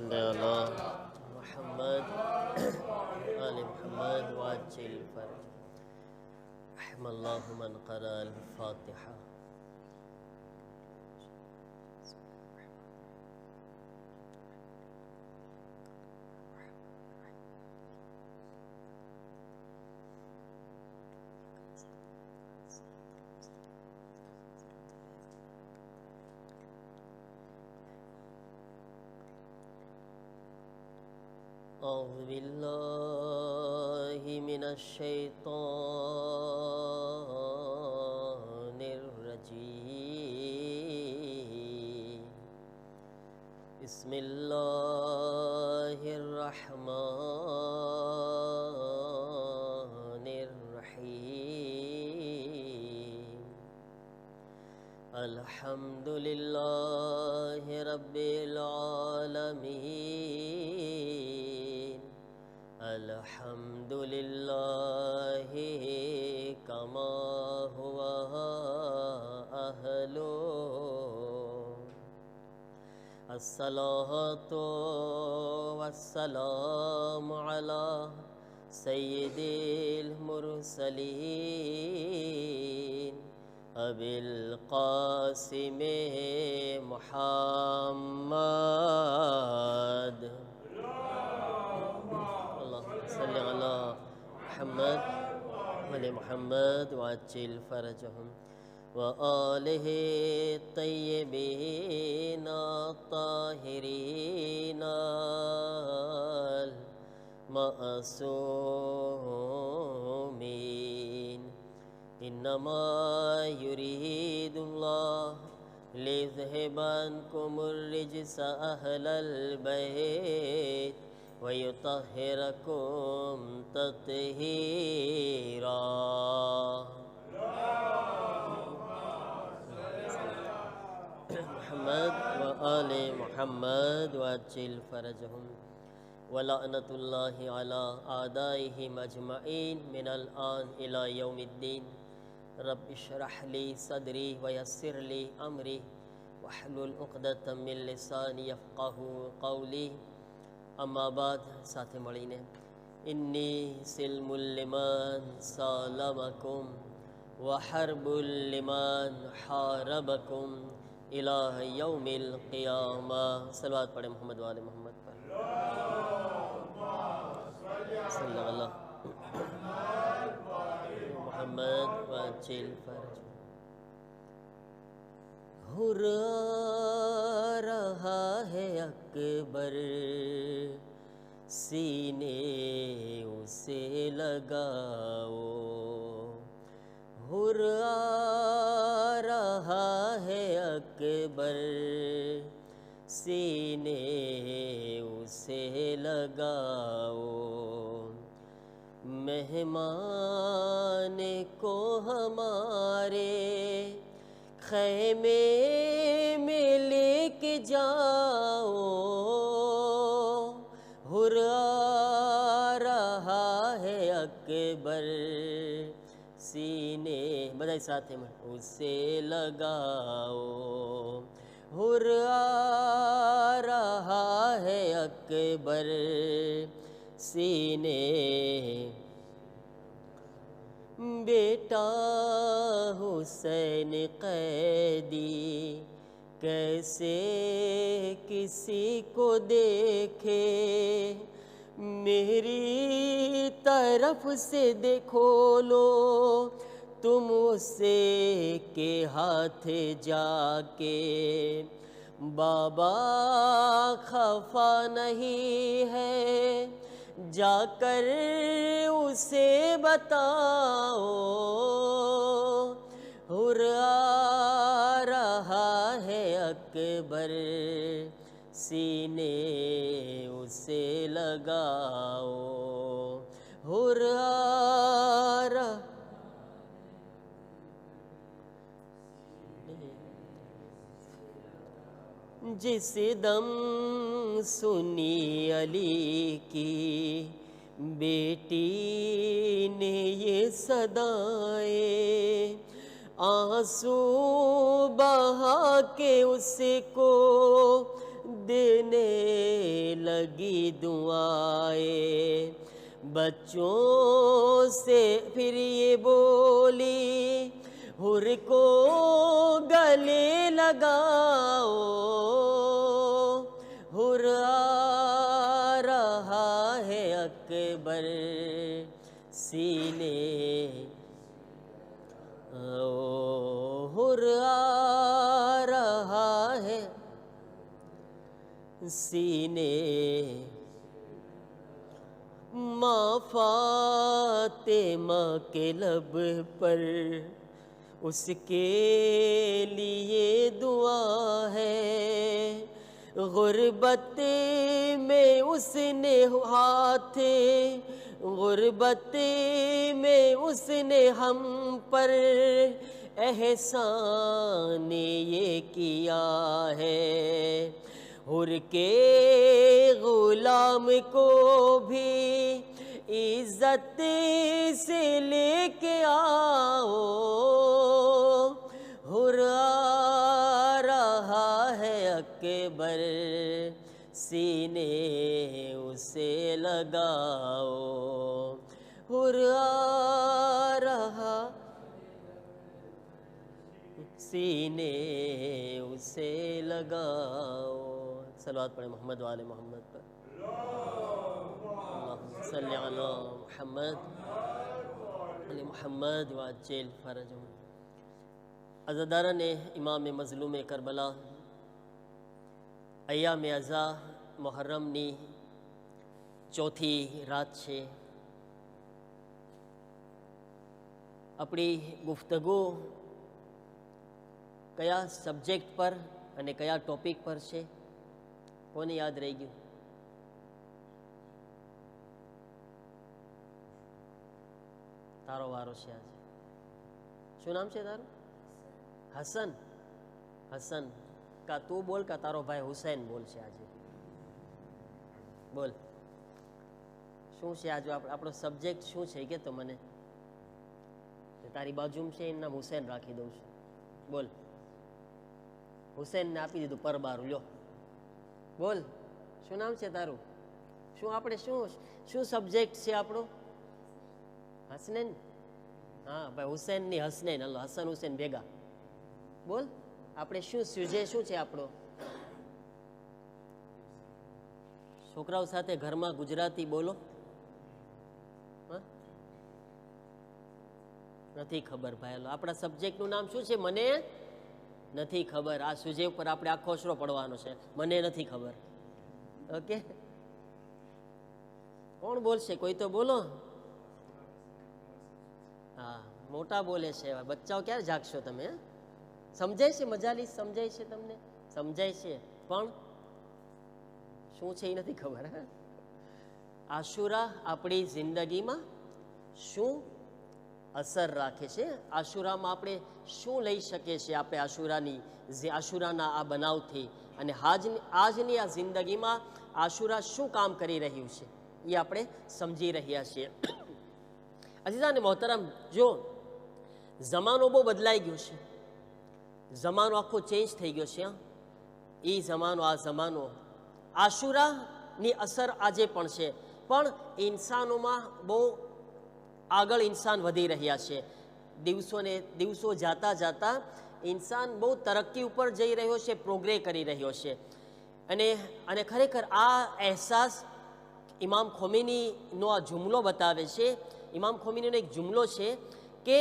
صلی اللہ محمد آل محمد وعجل فرج رحم اللہ من قرأ الفاتحہ. اعوذ باللہ من الشیطان الرجیم. بسم اللہ الرحمن الرحیم. الحمد للہ رب العالمین. الحمد للہ کما ہوا اہلو. الصلاۃ والسلام علی سید المرسلین ابی القاسم محمد. صلی اللہ محمد وعلی محمد وعجل فرجہم وآلہ الطیبین الطاہرین المعصومین. انما یرید اللہ لیذہب عنکم الرجس اہل البیت وَيُطَهِّرَكُمْ تَطْهِيرًا. محمد وآل محمد وعجل فرجهم ولعنة الله على أعدائهم أجمعين من الآن إلى يوم الدين. رب اشرح لي صدري ويسر لي أمري واحلل عقدة من لساني يفقهوا قولي. اما بعد ساتھ مڑین انی سلم لمن سالمکم وحرب لمن حاربکم الہ یوم القیامہ. صلوات پڑھیں محمد وآل محمد پر. صلی اللہ محمد وعجل فرج. ہو رہا ہے اکبر سینے اسے لگاؤ. ہو رہا ہے اکبر سینے اسے لگاؤ. مہمان کو ہمارے خیمے میں لے کے جاؤ. ہو رہا ہے اکبر سینے بدائی ساتھ میں اسے لگاؤ. ہو رہا ہے اکبر سینے. بیٹا حسین قیدی کیسے کسی کو دیکھے. میری طرف سے دیکھو لو تم اسے کے ہاتھ جا کے. بابا خفا نہیں ہے جا کر اسے بتاؤ. ہو رہا ہے اکبر سینے اسے لگاؤ. ہو رہا جس دم سنی علی کی بیٹی نے یہ صدائیں آنسو بہا کے اس کو देने लगी दुआएं। बच्चों से फिर ये बोली, हुर को गले लगाओ, हुर आ रहा है अकबर सीने, ओ हुर आ रहा है सीने। माँ फातिमा के लब पर उसके लिए दुआ है। गुर्बत में उसने हाथ, गुर्बत में उसने हम पर एहसान ये किया है। हुर के गुलाम को भी इज्जत से लेके आओ, हुर आ रहा है अकबर सीने उसे लगाओ, हुर आ रहा सीने उसे लगाओ। सलवात पढ़े मोहम्मद वाले मोहम्मद पर। सल्ली अला मुहम्मद अली मुहम्मद वअज्जिल फरजहुम। अज़ादारान इमाम मज़लूम करबला, अय्याम अज़ा मुहर्रमनी चौथी रात છે। अपनी गुफ्तगू कया सब्जेक्ट पर अने कया टॉपिक पर છે? कोने याद रही गયું? तारो वारो છે आज। શું નામ છે તારું? હસન। હસન का तू बोल का तारो भाई हुसैन बोल છે આજે? बोल શું છે आज આપણો સબ્જેક્ટ શું છે કે તો મને તારી બાજુમાં છે એનું નામ હુસૈન રાખી દઉં છું। બોલ હુસૈનને આપી દીધું પરબારું। લ્યો બોલ શું નામ છે તારું? શું આપણે શું સબ્જેક્ટ છે આપણો? હસનૈન। હા ભાઈ હુસૈનની હસનૈન, હલો હસન હુસૈન ભેગા। બોલ આપણે શું સુજે શું છે આપણો? છોકરાઓ સાથે ઘરમાં ગુજરાતી બોલો। નથી ખબર ભાઈ, હલો આપણા સબ્જેક્ટનું નામ શું છે? મને નથી ખબર। આ સુજે ઉપર આપણે આખો અસરો પડવાનો છે, મને નથી ખબર। ઓકે કોણ બોલશે? કોઈ તો બોલો। હા મોટા બોલે છે, બચ્ચાઓ ક્યારે જાગશો તમે? સમજાય છે? મજાલી સમજાય છે તમને? સમજાય છે પણ શું છે એ નથી ખબર। આશુરા આપણી જિંદગીમાં શું અસર રાખે છે? આશુરામાં આપણે શું લઈ શકીએ છીએ આપણે આશુરાના આ બનાવથી, અને આજની આ જિંદગીમાં આશુરા શું કામ કરી રહ્યું છે એ આપણે સમજી રહ્યા છીએ। અઝીઝાન મોહતરમ, જો જમાનો બહુ બદલાઈ ગયો છે, જમાનો આખો ચેન્જ થઈ ગયો છે। એ જમાનો આ જમાનો આશુરાની અસર આજે પણ છે, પણ ઇન્સાનોમાં બહુ આગળ ઇન્સાન વધી રહ્યા છે। દિવસો જાતા જાતા ઇન્સાન બહુ તરક્કી ઉપર જઈ રહ્યો છે, પ્રોગ્રેસ કરી રહ્યો છે। અને ખરેખર આ અહેસાસ ઇમામ ખોમેનીનો આ જુમલો બતાવે છે। ઇમામ ખોમેનીનો એક જુમલો છે કે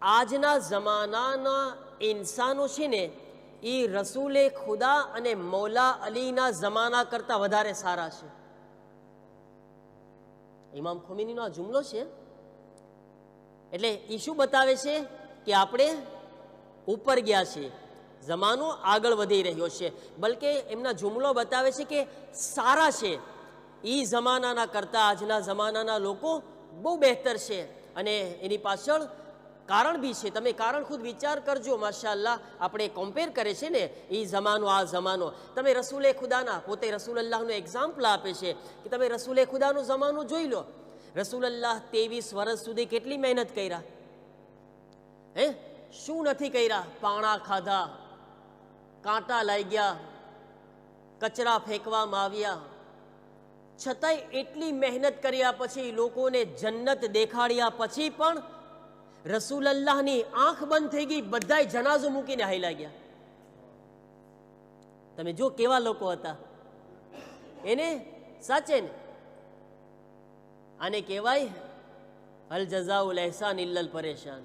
આજના જમાનાના ઇન્સાનો છે ને એ રસૂલે ખુદા અને મૌલા અલીના જમાના કરતાં વધારે સારા છે। ઇમામ ખોમેનીનો આ જુમલો છે, એટલે એ શું બતાવે છે કે આપણે ઉપર ગયા છીએ, જમાનો આગળ વધી રહ્યો છે। બલકે એમના જુમલો બતાવે છે કે સારા છે, એ જમાનાના કરતાં આજના જમાનાના લોકો બહુ બહેતર છે। અને એની પાછળ કારણ બી છે, તમે કારણ ખુદ વિચાર કરજો। માશાઅલ્લાહ આપણે કમ્પેર કરે છે ને એ જમાનો આ જમાનો। તમે રસૂલે ખુદાના, પોતે રસૂલલ્લાહનું એક્ઝામ્પલ આપે છે કે તમે રસૂલે ખુદાનો જમાનો જોઈ લો। રસૂલલ્લાહ 23 વર્ષ સુધી કેટલી મહેનત કર્યા, હે શું નથી કર્યા? પાણા ખાધા, કાંટા લાગ્યા, કચરા ફેંકવામાં આવ્યા, છતાંય એટલી મહેનત કર્યા પછી, લોકોને જન્નત દેખાડ્યા પછી પણ રસૂલલ્લાહની આંખ બંધ થઈ ગઈ, બધાય જનાઝો મૂકીને હાલ્યા ગયા. તમે જો કેવા લોકો હતા એને, સાચે ને. આને કહેવાય અલ જઝાઉલ એહસાન ઇલ્લલ પરેશાન,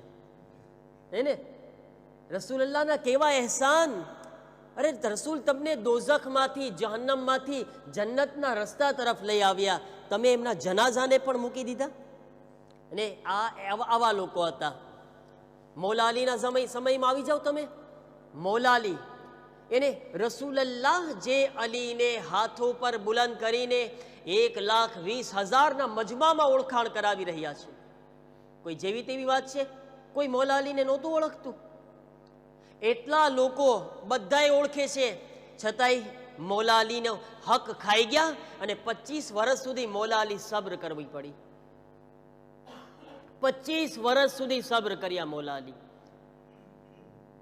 હે ને. રસૂલલ્લાહના કેવા એહસાન. અરે રસૂલ તમને દોઝખમાંથી, જહન્નમમાંથી જન્નતના રસ્તા તરફ લઈ આવ્યા, તમે એમના જનાઝાને પણ મૂકી દીધા. અને આવા લોકો હતા. મૌલા અલીના સમયમાં આવી જાઓ તમે. મૌલા અલી એને રસૂલલ્લાહ જે અલીને હાથો પર બુલંદ કરીને 1,20,000ના મજમામાં ઓળખાણ કરાવી રહ્યા છે. કોઈ જેવી તેવી વાત છે? કોઈ મૌલા અલીને નહોતું ઓળખતું? એટલા લોકો બધાય ઓળખે છે, છતાંય મૌલા અલીનો હક ખાઈ ગયા અને 25 વર્ષ સુધી મૌલા અલી સબ્ર કરવી પડી. 25 વર્ષ સુધી સબ્ર કર્યા મૌલા અલી.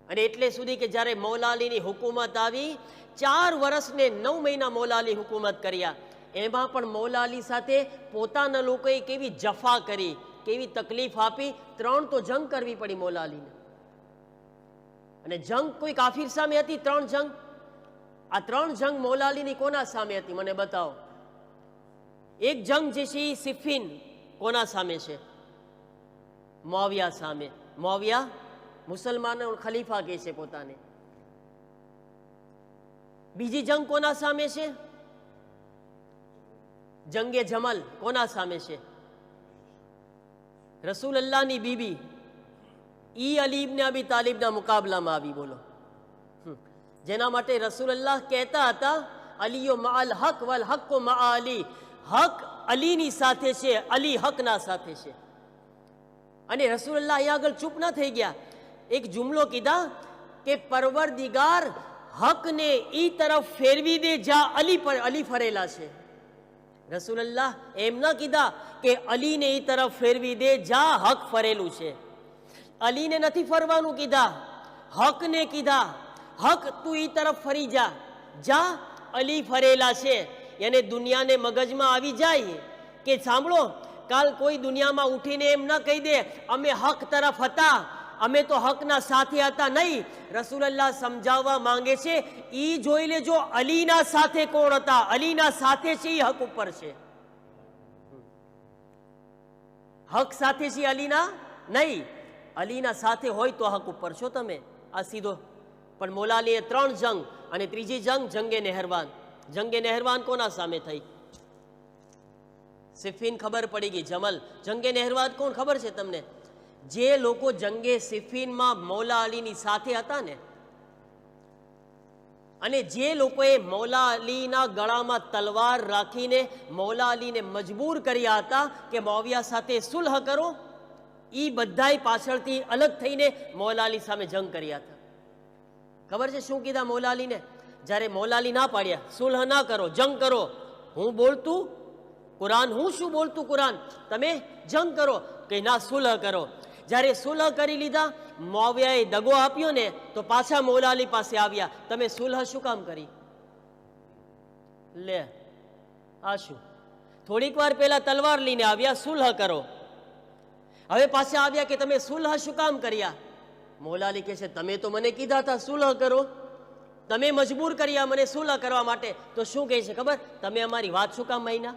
અને એટલે સુધી કે જ્યારે મૌલા અલીની હુકુમત આવી, 4 વર્ષ ને 9 મહિના મૌલા અલી હુકુમત કર્યા. એમાં પણ મૌલા અલી સાથે પોતાના લોકોએ કેવી જફા કરી, કેવી તકલીફ આપી. 3 તો જંગ કરવી પડી મૌલા અલીને. અને જંગ કોઈ કાફિર સામે હતી? 3 જંગ. આ 3 જંગ મૌલા અલીની કોના સામે હતી? મને બતાવો. એક જંગ જે છે સિફિન, કોના સામે છે? મુઆવિયા સામે. મુઆવિયા મુસલમાનો ખલીફા કહે છે પોતાને. બીજી જંગ કોના સામે છે? જંગે જમલ. કોના સામે છે? રસૂલલ્લાહની બીબી ઈ અલી ઇબ્ન અબી તાલિબના મુકાબલામાં આવી. બોલો, જેના માટે રસૂલલ્લાહ કહેતા હતા અલીયો મઅલ હક વલ હક્કુ મઅ અલી. હક અલીની સાથે છે, અલી હકના સાથે છે. અને રસૂલલ્લાહ અહીંયા આગળ ચૂપ ના થઈ ગયા. એક જુમલો કીધા કે પરવરદિગાર હકને ઈ તરફ ફેરવી દે જ્યાં અલી ફરેલા છે. રસૂલલ્લાહ એમ ના કીધા કે અલીને ઈ તરફ ફેરવી દે જ્યાં હક ફરેલું છે. અલીને નથી ફરવાનું કીધા, હકને કીધા. હક તું ઈ તરફ ફરી જા જ્યાં અલી ફરેલા છે. એને દુનિયાને મગજમાં આવી જાય કે સાંભળો, કાલ કોઈ દુનિયામાં ઉઠીને એમ ન કહી દે અમે હક તરફ હતા, અમે તો હકના સાથે હતા. નહીં, રસૂલલ્લાહ સમજાવવા માંગે છે ઈ જોઈ લેજો અલીના સાથે કોણ હતા. અલીના સાથે છે, ઈ હક ઉપર છે. હક સાથે છે અલીના નહીં. અલીના સાથે હોય તો હક ઉપર છો તમે. આ સીધો. પણ મૌલા અલીએ 3 જંગ, અને ત્રીજી જંગ જંગે નહેરવાન. જંગે નહેરવાન કોના સામે થઈ? સિફિન ખબર પડી ગઈ. જમલ. જંગે નહેરવાન કોણ ખબર છે તમને? જે લોકો જંગે સિફિનમાં મૌલા અલીની સાથે હતા ને, અને જે લોકોએ મૌલા અલીના ગળામાં તલવાર રાખીને મૌલા અલીને મજબૂર કર્યા હતા કે મુઆવિયા સાથે સુલહ કરો, ઈ બધાય પાછળથી અલગ થઈને મૌલા અલી સામે જંગ કર્યા હતા. ખબર છે શું કીધા મૌલા અલીને? જ્યારે મૌલા અલી ના પાડ્યા, સુલહ ના કરો, જંગ કરો. હું બોલતું કુરાન, હું શું બોલતું કુરાન, તમે જંગ કરો. કે ના, સુલહ કરો. જ્યારે સુલહ કરી લીધા, મુઆવિયાએ દગો આપ્યો ને, તો પાછા મૌલા અલી પાસે આવ્યા. તમે સુલહ શું કામ કરી? લે, આ શું? થોડીક વાર પહેલા તલવાર લઈને આવ્યા, સુલહ કરો. હવે પાછા આવ્યા કે તમે સુલહ શું કામ કર્યા? મૌલા અલી કહે છે તમે તો મને કીધા હતા સુલહ કરો, તમે મજબૂર કર્યા મને સુલહ કરવા માટે. તો શું કહે છે ખબર? તમે અમારી વાત શું કામ માન્યા?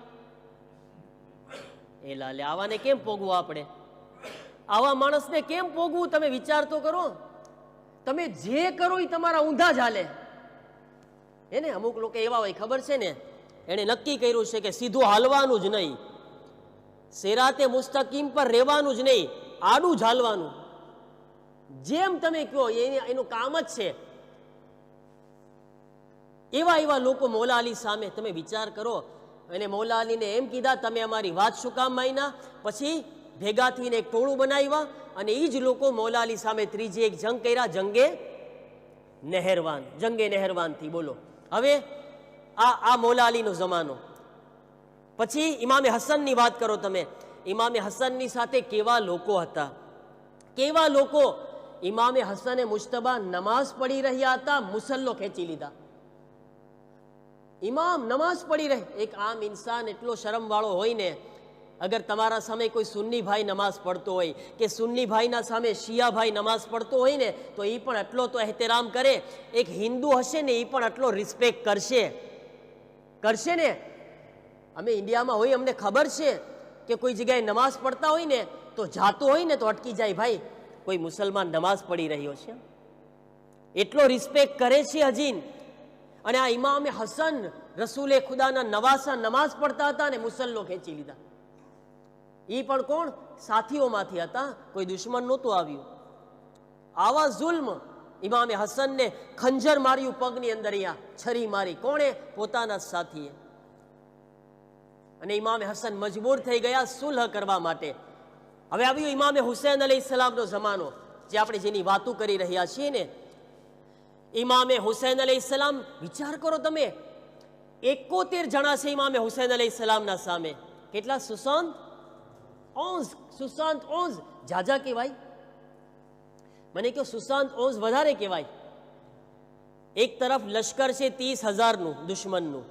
એ લાલે, આવાને કેમ પોગવું આપણે? આવા માણસને કેમ પોગવું? તમે વિચાર તો કરો. તમે જે કરો એ તમારા ઊંધા જ હાલે. એને અમુક લોકો એવા હોય, ખબર છે ને, એને નક્કી કર્યું છે કે સીધું હાલવાનું જ નહીં, સેરાતે મુસ્તકીમ પર રહેવાનું જ નહીં, આડું જ હાલવાનું. જેમ તમે કહો એનું કામ જ છે. એવા લોકો મૌલા અલી સામે તમે વિચાર કરો. અને મૌલા અલીને એમ કીધા તમે અમારી વાત શું કામ માન્યા? પછી ભેગા થઈને એક ટોળું બનાવ્યા, અને એ જ લોકો મૌલા અલી સામે ત્રીજી એક જંગ કર્યા, જંગે નહેરવાન. જંગે નહેરવાનથી બોલો. હવે આ મૌલા અલીનો જમાનો. પછી ઇમામે હસનની વાત કરો તમે. ઇમામે હસનની સાથે કેવા લોકો હતા, કેવા લોકો. ઇમામે હસને મુજતબા નમાઝ પઢી રહ્યા હતા, મુસલ્લો ખેંચી લીધા. ઇમામ નમાઝ પડી રહે. એક આમ ઇન્સાન એટલો શરમવાળો હોય ને, અગર તમારા સામે કોઈ સુન્ની ભાઈ નમાઝ પડતો હોય કે સુન્ની ભાઈના સામે શિયા ભાઈ નમાઝ પડતો હોય ને, તો એ પણ એટલો તો એહતરામ કરે. એક હિન્દુ હશે ને, એ પણ એટલો રિસ્પેક્ટ કરશે ને. અમે ઇન્ડિયામાં હોય, અમને ખબર છે કે કોઈ જગ્યાએ નમાઝ પડતા હોય ને, તો જાતો હોય ને તો અટકી જાય, ભાઈ કોઈ મુસલમાન નમાઝ પડી રહ્યો છે, એટલો રિસ્પેક્ટ કરે છે હજી. અને આ ઇમામે હસન રસૂલે ખુદાના નવાસા નમાઝ પડતા હતા ને મુસલ્લો ખેંચી લીધા. એ પણ કોણ? સાથીઓમાંથી હતા, કોઈ દુશ્મન નહોતું આવ્યું. આવા જુલ્મ ઇમામે હસનને ખંજર માર્યું પગની અંદર, અહીંયા છરી મારી. કોણે? પોતાના સાથીએ. અને ઇમામે હસન મજબૂર થઈ ગયા સુલહ કરવા માટે. હવે આવ્યો ઇમામે હુસૈન અલૈહિસ્સલામનો જમાનો, જે આપણે જેની વાતો કરી રહ્યા છીએ ને. ઇમામે હુસૈન અલૈહિસ્સલામ, વિચાર કરો તમે, 71 જણા છે ઇમામે હુસૈન અલૈહિસ્સલામના સામે. કેટલા? સુશાંત 11 જાજા કહેવાય. મને કહો સુશાંત 11 વધારે કહેવાય. એક તરફ લશ્કર છે 30,000નું દુશ્મનનું,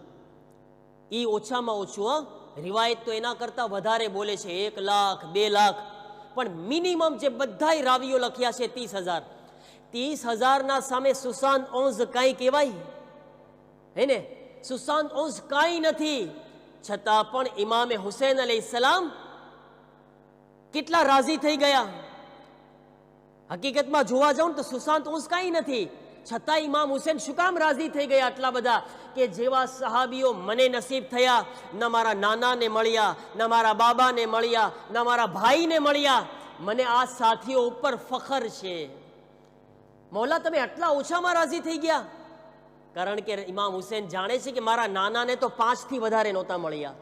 એ ઓછામાં ઓછું. રિવાયત તો એના કરતાં વધારે બોલે છે, 1 લાખ 2 લાખ, પણ મિનિમમ જે બધાય રાવીઓ લખ્યા છે 30,000. 30,000ના સામે સુશાંત 11 કાંઈ કહેવાય હે ને? સુશાંત 11 કાંઈ નથી. છતાં પણ ઇમામે હુસૈન અલૈહિસ્સલામ કેટલા રાજી થઈ ગયા. હકીકતમાં જોવા જાઉં તો સુશાંત 11 કાંઈ નથી, છતાં ઇમામ હુસૈન શું કામ રાજી થઈ ગયા આટલા બધા? કે જેવા સહાબીઓ મને નસીબ થયા, ન મારા નાનાને મળ્યા, ન મારા બાબાને મળ્યા, ન મારા ભાઈને મળ્યા. મને આ સાથીઓ ઉપર ફખર છે. મૌલા, તમે આટલા ઓછામાં રાજી થઈ ગયા? કારણ કે ઇમામ હુસૈન જાણે છે કે મારા નાનાને તો 5 થી વધારે નહોતા મળ્યા,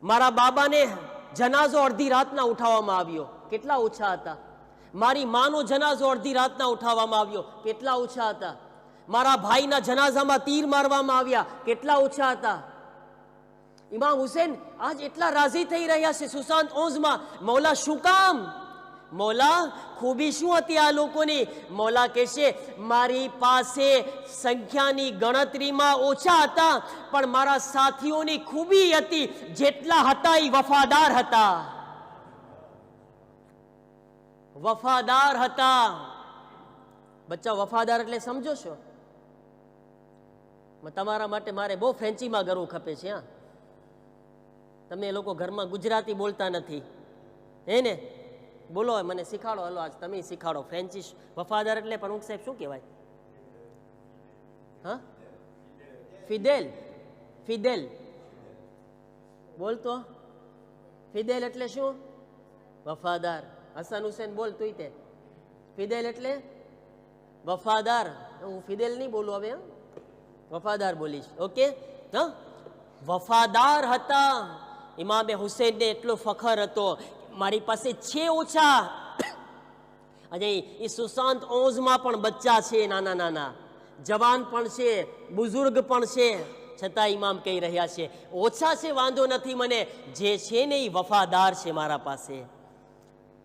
મારા બાબાને જનાઝો અડધી રાતના ઉઠાવવામાં આવ્યો, કેટલા ઓછા હતા. મારી માનો જનાઝો અડધી રાતના ઉઠાવવામાં આવ્યો, કેટલા ઓછા હતા. મારા ભાઈના જનાઝામાં તીર મારવામાં આવ્યા, કેટલા ઓછા હતા. ઇમામ હુસૈન આજ એટલા રાજી થઈ રહ્યા છે સુશાંત 11માં. મૌલા શું કામ? મૌલા ખૂબી શું હતી આ લોકોની? મૌલા કહેશે મારી પાસે સંખ્યાની ગણતરીમાં ઓછા હતા, પણ મારા સાથીઓની ખૂબી હતી, જેટલા હતા એ વફાદાર હતા. વફાદાર હતા. બચ્ચા, વફાદાર એટલે સમજો છો? તમારા માટે મારે બહુ ફ્રેન્ચીમાં કરવું ખપે છે. હા, તમે લોકો ઘરમાં ગુજરાતી બોલતા નથી હે ને? બોલો, મને શીખાડો. હલો, આજ તમે શીખાડો ફ્રેન્ચી. વફાદાર એટલે પ્રમુખ સાહેબ શું કહેવાય? હા, ફિદેલ. ફિદેલ બોલતો. ફિદેલ એટલે શું? વફાદાર. હસન હુસૈન બોલ તું તે. ફિદેલ એટલે વફાદાર. હું ફિદેલ નહીં બોલું હવે, વફાદાર બોલીશ. ઓકે? હા, વફાદાર હતા. ઇમામે હુસૈનને એટલો ફખર હતો, મારી પાસે છે ઓછા. અને એ સુશાંત 11માં પણ બચ્ચા છે, નાના નાના જવાન પણ છે, બુઝુર્ગ પણ છે. છતાં ઇમામ કહી રહ્યા છે ઓછા છે વાંધો નથી, મને જે છે ને એ વફાદાર છે મારા પાસે.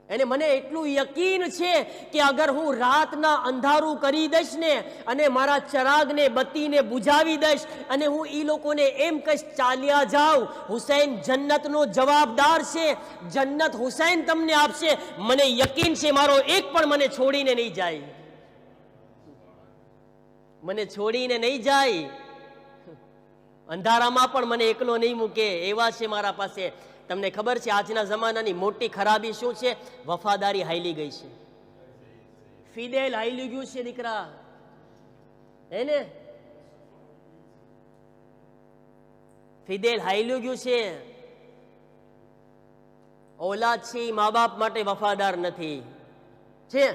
અને મને એટલું યકીન છે કે અગર હું રાતના અંધારું કરી દઈશ ને અને મારા ચરાગને બત્તીને બુઝાવી દઈશ અને હું એ લોકોને એમ કહીશ ચાલ્યા જાઓ, હુસૈન જન્નતનો જવાબદાર છે, જન્નત હુસૈન તમને આપશે, મને યકીન છે મારો એક પણ મને છોડીને નહીં જાય, મને છોડીને નહીં જાય, અંધારામાં પણ મને એકલો નહીં મૂકે, એવા છે મારા પાસે. તમને ખબર છે આજના જમાનાની મોટી ખરાબી શું છે? વફાદારી હાઈલી ગઈ છે. ફિદેલ હાઈલી ગયું છે દીકરા, હે ને? ફિદેલ હાઈલી ગયું છે. ઓલાદ છે મા બાપ માટે વફાદાર નથી છે.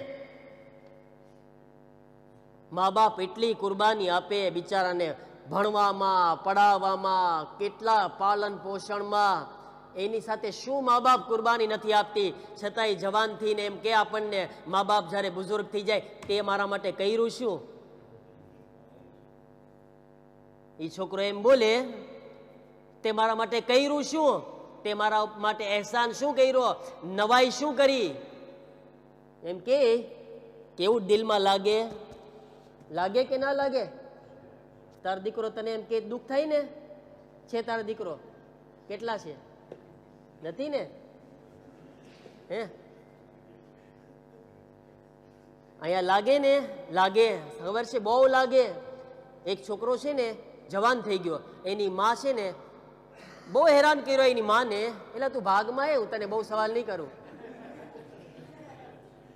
મા બાપ એટલી કુરબાની આપે બિચારાને, ભણવામાં, પડાવવામાં, કેટલા પાલન પોષણમાં, એની સાથે શું મા બાપ કુરબાની નથી આપતી. છતાંય જવાન થઈને એમ કે આપણને મા બાપ જ્યારે બુઝુર્ગ થઈ જાય તે મારા માટે કર્યું શું? એ છોકરો એમ બોલે તે મારા માટે કર્યું શું? તે મારા માટે અહેસાન શું કર્યો? નવાઈ શું કરી? એમ કે કેવું દિલમાં લાગે? લાગે કે ના લાગે? તારો દીકરો તને એમ કે દુઃખ થાય ને? છે તારો દીકરો? કેટલા છે? નથી ને? હે અહીંયા લાગે ને? લાગે, ખબર છે, બહુ લાગે. એક છોકરો છે ને જવાન થઈ ગયો, એની માં છે ને બહુ હેરાન કર્યો એની માને. એટલે તું ભાગમાં એ, હું તને બહુ સવાલ નહીં કરું.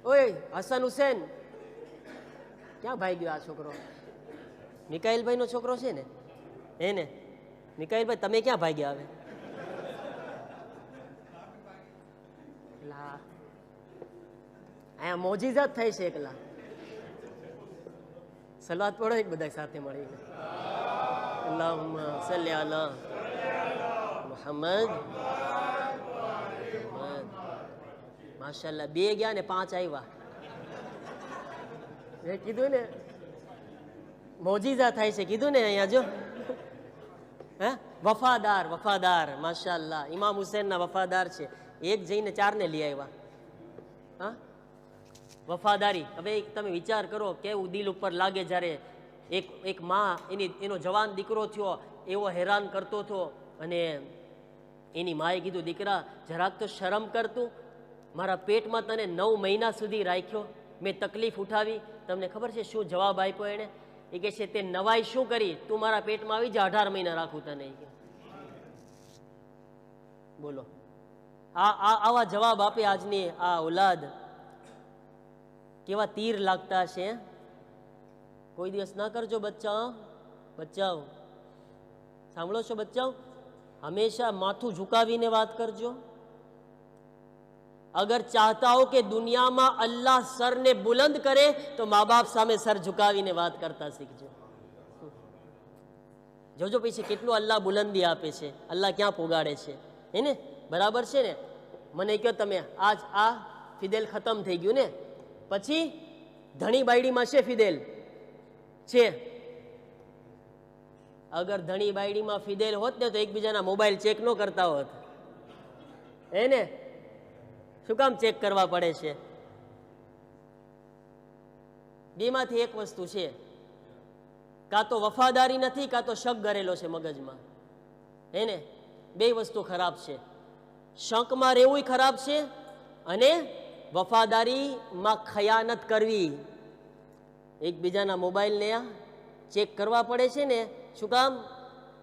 ઓય હસન હુસેન, ક્યાં ભાઈ ગયો આ છોકરો? મિકાઈલભાઈ નો છોકરો છે ને, એને મિકાઈલભાઈ તમે ક્યાં ભાગ્યા? હવે અહીંયા મોજીઝાત થાય છે. એકલા સલાત પડો એક બધા સાથે મળીને. અલ્લાહુમ્મા સલ્લી અલા મુહમ્મદ. માશાઅલ્લાહ, 2 ગયા ને 5 આવ્યા. મેં કીધું ને મોજીઝા થાય છે, કીધું ને. અહીંયા જો હે, વફાદાર વફાદાર, માશાઅલ્લાહ ઇમામ હુસૈનના વફાદાર છે. એક જઈને 4 ને લઈ આવ્યા. હા, વફાદારી. હવે તમે વિચાર કરો કેવું દિલ ઉપર લાગે જ્યારે એક માં એનો જવાન દીકરો થયો, એવો હેરાન કરતો હતો, અને એની માએ કીધું, દીકરા જરાક તો શરમ કરતું, મારા પેટમાં તને 9 મહિના સુધી રાખ્યો, મેં તકલીફ ઉઠાવી. તમને ખબર છે શું જવાબ આપ્યો એણે? એ કહે છે, તે નવાઈ શું કરી? તું મારા પેટમાં આવી જા, 18 મહિના રાખું તને. બોલો, આવા જવાબ આપે આજની આ ઓલાદ. કેવા તીર લાગતા છે. કોઈ દિવસ ના કરજો બચ્ચાઓ. બચ્ચાઓ સાંભળો છો? બચ્ચાઓ હંમેશા માથું ઝુકાવીને વાત કરજો. અગર ચાહતા હો કે દુનિયામાં અલ્લાહ સરને બુલંદ કરે તો મા બાપ સામે સર ઝુકાવીને વાત કરતા શીખજો. જોજો પછી કેટલું અલ્લાહ બુલંદી આપે છે, અલ્લાહ ક્યાં પોગાડે છે. એને બરાબર છે ને? મને કહો તમે, આજ આ ફિદેલ ખતમ થઈ ગયું ને, પછી ધણી બાયડીમાં છે ફિદેલ છે. અગર ધણી બાયડીમાં ફિદેલ હોત ને તો એકબીજાના મોબાઈલ ચેક ન કરતા હોત. એને શું કામ ચેક કરવા પડે છે? બેમાંથી એક વસ્તુ છે, કાં તો વફાદારી નથી, કાં તો શક ગરેલો છે મગજમાં. એને 2 વસ્તુ ખરાબ છે. શકમાં રહેવું ખરાબ છે, અને વફાદારીમાં ખયાનત કરવી. એકબીજાના મોબાઈલને ચેક કરવા પડે છે ને. શું કામ?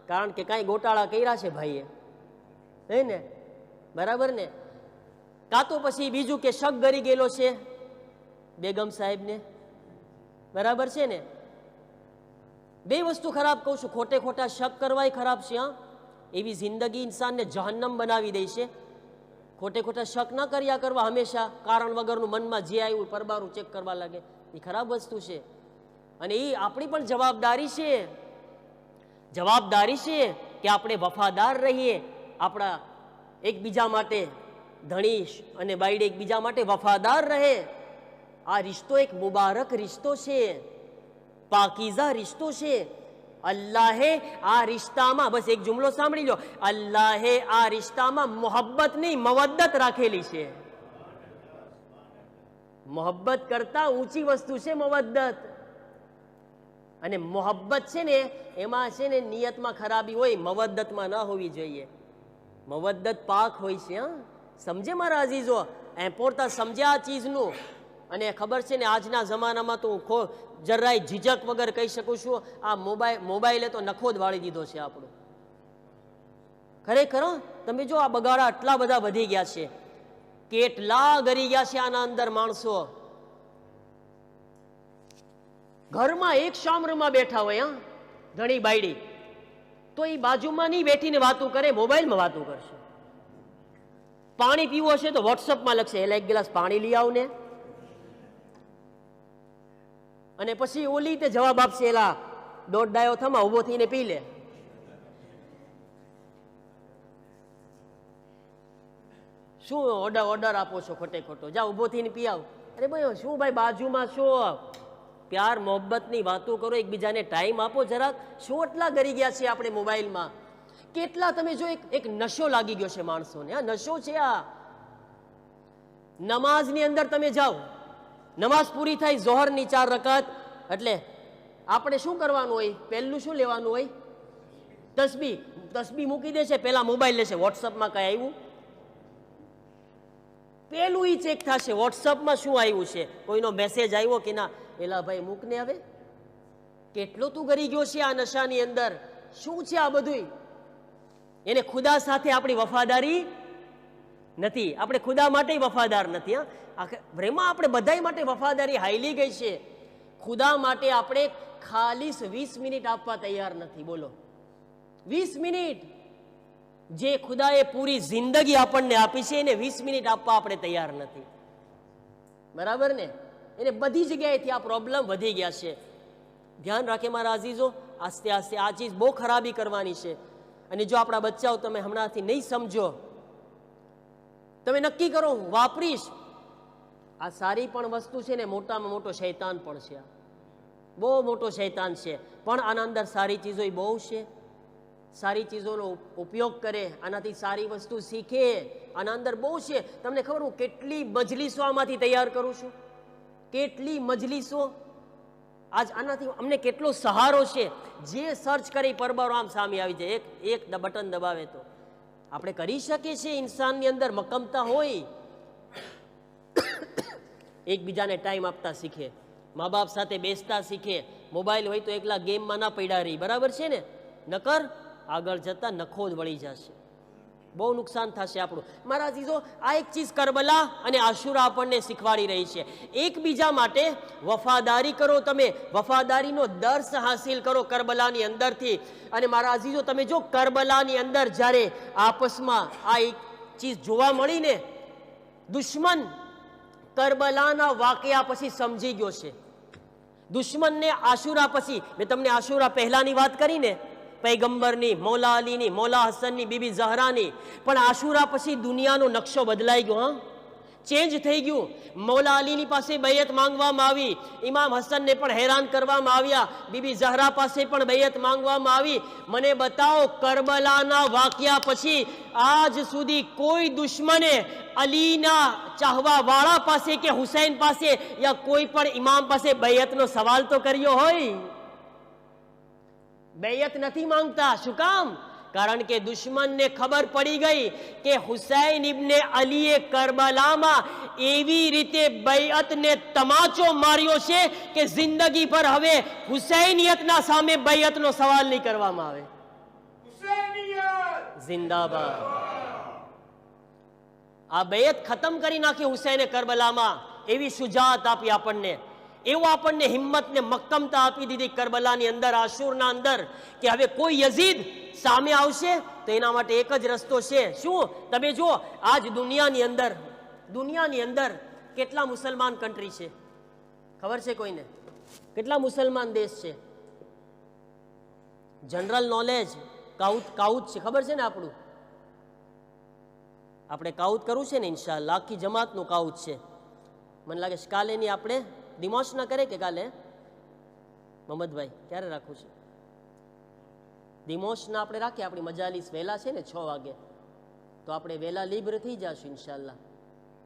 કારણ કે કાંઈ ગોટાળા કર્યા છે ભાઈએ, હે ને? બરાબર ને? કાં તો પછી બીજું કે શક ગરી ગયેલો છે બેગમ સાહેબને. બરાબર છે ને? 2 વસ્તુ ખરાબ કહું છું. ખોટે ખોટા શક કરવાય ખરાબ છે. હા, એવી જિંદગી ઇન્સાનને જહન્નમ બનાવી દે છે. ખોટે ખોટા શક ન કર્યા કરવા, હંમેશા કારણ વગરનું મનમાં જે આવ્યું પરબારું ચેક કરવા લાગે, એ ખરાબ વસ્તુ છે. અને એ આપણી પણ જવાબદારી છે કે આપણે વફાદાર રહીએ. આપણા એકબીજા માટે, ધણી અને બાયડી એકબીજા માટે વફાદાર રહે. આ રિશ્તો એક મુબારક રિશ્તો છે, પાકીઝા રિશ્તો છે. અલ્લાહે આ રિશ્તામાં, બસ એક જુમલો સાંભળી લો, અલ્લાહે આ રિશ્તામાં મોહબ્બત નહીં મવદ્દત રાખેલી છે. મોહબ્બત કરતા ઊંચી વસ્તુ છે મવદ્દત. અને મોહબ્બત છે ને, એમાં છે ને નિયતમાં ખરાબી હોય, મવદ્દતમાં ના હોવી જોઈએ. મવદ્દત પાક હોય છે. હા, સમજે મારા અઝીઝો, પોતા સમજ્યા આ ચીજનું. અને ખબર છે ને, આજના જમાનામાં તો હું જરાય ઝીઝક વગર કહી શકું છું, આ મોબાઈલે તો નખો જ વાળી દીધો છે આપણો. ખરેખર તમે જો, આ બગાડા આટલા બધા વધી ગયા છે, કેટલા ગરી ગયા છે આના અંદર માણસો. ઘરમાં એક શામરમાં બેઠા હોય, હા, ધણી બાયડી, તો એ બાજુમાં નહીં બેઠીને વાતું કરે, મોબાઈલમાં વાતું કરશે. પાણી પીવું હશે તો વોટ્સઅપમાં લખશે, એલા 1 ગ્લાસ પાણી લઈ આવ ને. અને પછી ઓલી તે જવાબ આપશે, એલા 1.5 ડાયો થમા ઉભો થઈને પી લે. શું ઓર્ડર આપો છો ખોટે ખોટો? જા ઉભો થઈને પી આવ. અરે ભાઈ શું ભાઈ, બાજુમાં છો, પ્યાર મોહબ્બતની વાતો કરો, એકબીજાને ટાઈમ આપો જરાક. શું એટલા ગરી ગયા છે આપણે મોબાઈલમાં? કેટલા તમે જો, એક નશો લાગી ગયો છે માણસોને. આ નશો છે. આ નમાઝની અંદર તમે જાઓ, નમાઝ પૂરી થાય, ઝોહરની 4 રકાત, એટલે આપણે શું કરવાનું હોય? પહેલું શું લેવાનું હોય? તસબી. તસબી મૂકી દેશે, પહેલા મોબાઈલ લેશે. વોટ્સઅપમાં કઈ આવ્યું? પેલું ઈ ચેક થશે વોટ્સઅપમાં શું આવ્યું છે, કોઈનો મેસેજ આવ્યો કે ના. પેલા ભાઈ મૂકને હવે, કેટલો તું ગરી ગયો છે આ નશાની અંદર, શું છે આ બધું? એને ખુદા સાથે આપણી વફાદારી નથી, આપણે ખુદા માટે વફાદાર નથી. એમાં આપણે બધા માટે વફાદારી હાઈલી ગઈ છે, ખુદા માટે આપણે ખાલી 20 મિનિટ આપવા તૈયાર નથી. બોલો, 20 મિનિટ જે ખુદાએ પૂરી જિંદગી આપણને આપી છે એને 20 મિનિટ આપવા આપણે તૈયાર નથી. બરાબર ને? એને બધી જગ્યાએથી આ પ્રોબ્લેમ વધી ગયા છે. ધ્યાન રાખે મારા અઝીઝો, આસ્તે આસ્તે આ ચીજ બહુ ખરાબી કરવાની છે. અને જો આપણા બચ્ચાઓ તમે હમણાંથી નહીં સમજો, તમે નક્કી કરો હું વાપરીશ, આ સારી પણ વસ્તુ છે ને મોટામાં મોટો શૈતાન પણ છે, બહુ મોટો શૈતાન છે. પણ આના અંદર સારી ચીજો બહુ છે, સારી ચીજોનો ઉપયોગ કરે, આનાથી સારી વસ્તુ શીખે, આના અંદર બહુ છે. તમને ખબર હું કેટલી મજલિસો આમાંથી તૈયાર કરું છું, કેટલી મજલિસો. આજ આનાથી અમને કેટલો સહારો છે. જે સર્ચ કરી પરબારો આમ સામે આવી જાય, એક બટન દબાવે તો આપણે કરી શકીએ છીએ. ઇન્સાનની અંદર મક્કમતા હોય, એકબીજાને ટાઈમ આપતા શીખે, મા બાપ સાથે બેસતા શીખે. મોબાઈલ હોય તો એકલા ગેમમાં ના પડ્યા રહી, બરાબર છે ને? નકર આગળ જતા નખો જ વળી જશે, બહુ નુકસાન થશે આપણું. મારા અઝીઝો, આ એક ચીજ કરબલા અને આશુરા આપણને શીખવાડી રહી છે. એકબીજા માટે વફાદારી કરો, તમે વફાદારીનો દર્શ હાસિલ કરો કરબલાની અંદરથી. અને મારા અઝીઝો, તમે જો કરબલાની અંદર જ્યારે આપસમાં આ એક ચીજ જોવા મળી ને, દુશ્મન કરબલાના વાકયા પછી સમજી ગયો છે. દુશ્મનને આશુરા પછી, મેં તમને આશુરા પહેલાની વાત કરી ને, પૈગંબરની, મૌલા અલીની, મૌલા હસનની, બીબી ઝહરાની. પણ આશુરા પછી દુનિયાનો નકશો બદલાઈ ગયો, હા, ચેન્જ થઈ ગયું. મૌલા અલીની પાસે બૈયત માંગવામાં આવી, ઇમામ હસનને પણ હેરાન કરવામાં આવ્યા, બીબી ઝહરા પાસે પણ બૈયત માંગવામાં આવી. મને બતાવો, કરબલાના વાકયા પછી આજ સુધી કોઈ દુશ્મને અલીના ચાહવા વાળા પાસે કે હુસૈન પાસે યા કોઈ પણ ઇમામ પાસે બૈયતનો સવાલ તો કર્યો હોય? બૈયત નથી માંગતા. શું કામ? કારણ કે દુશ્મનને ખબર પડી ગઈ કે હુસૈન ઇબ્ને અલીએ કરબલામાં એવી રીતે બૈયતને તમાચો માર્યો છે કે જિંદગી પર હવે હુસૈનિયતના સામે બૈયતનો સવાલ નહીં કરવામાં આવે. જિંદાબાદ. આ બૈયત ખતમ કરી નાખી હુસૈને કરબલામાં. એવી શુજાત આપી આપણને, એવો આપણને હિંમત ને મક્કમતા આપી દીધી કરબલાની અંદર, આશુરના અંદર, કે હવે કોઈ યઝીદ સામે આવશે તો એના માટે એક જ રસ્તો છે. શું? તમે જુઓ, આજ દુનિયાની અંદર કેટલા મુસલમાન કન્ટ્રી છે? ખબર છે કોઈને? કેટલા મુસલમાન દેશ છે? જનરલ નોલેજ કાઉટ છે, ખબર છે ને? આપણે કાઉટ કરવું છે ને, ઇન્શાઅલ્લાહ આખી જમાતનું કાઉટ છે. મને લાગે છે કાલે ની આપણે દિમાશ ના કરે કે કાલે? મોહમ્મદભાઈ ક્યારે રાખવું છે? દિમોશ ના આપણે રાખીએ. આપણી મજાલીસ વહેલા છે ને 6 વાગે, તો આપણે વહેલા લીબ્ર થઈ જશું ઇન્શાઅલ્લાહ.